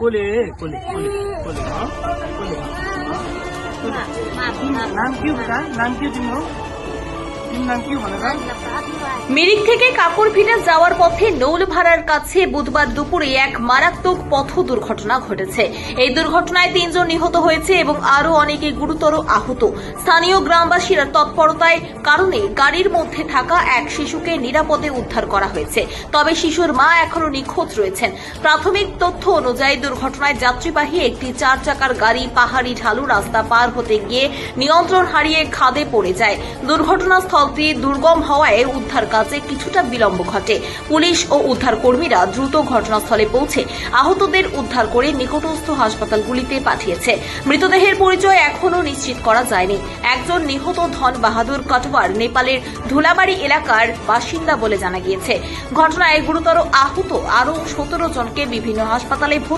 কোলে কোলে কোলে কোলে কোলে নাম কি বেটা নাম কি তুমি নাম কি বলে না মিরিক থেকে কাকরভিটা যাওয়ার পথে নৌলভাড়ার কাছে বুধবার দুপুরে এক মারাত্মক পথ দুর্ঘটনা ঘটেছে। এই দুর্ঘটনায় 3 জন নিহত হয়েছে এবং আরো অনেকে গুরুতর আহত। স্থানীয় গ্রামবাসীর তৎপরতায় কারণে গাড়ির মধ্যে থাকা এক শিশুকে নিরাপদে উদ্ধার করা হয়েছে। তবে শিশুর মা এখনো নিখোঁজ রয়েছেন। প্রাথমিক তথ্য অনুযায়ী দুর্ঘটনায় যাত্রীবাহী একটি 4 চাকার গাড়ি পাহাড়ি ঢালু রাস্তা পার হতে গিয়ে নিয়ন্ত্রণ হারিয়ে খাদে পড়ে যায়। দুর্ঘটনাস্থলটি দুর্গম হওয়ায় উদ্ধার কাজে কিছুটা বিলম্ব ঘটে। পুলিশ ও উদ্ধার কর্মীরা দ্রুত ঘটনাস্থলে পৌঁছে আহতদের উদ্ধার করে নিকটস্থ হাসপাতালগুলিতে পাঠিয়েছে। মৃতদেহের পরিচয় এখনও নিশ্চিত করা যায়নি। একজন নিহত ধন বাহাদুর কটওয়ার নেপালের ধুলাবাড়ি এলাকার বাসিন্দা বলে জানা গিয়েছে। ঘটনায় গুরুতর আহত আরও 17 জনকে বিভিন্ন হাসপাতালে ভর্তি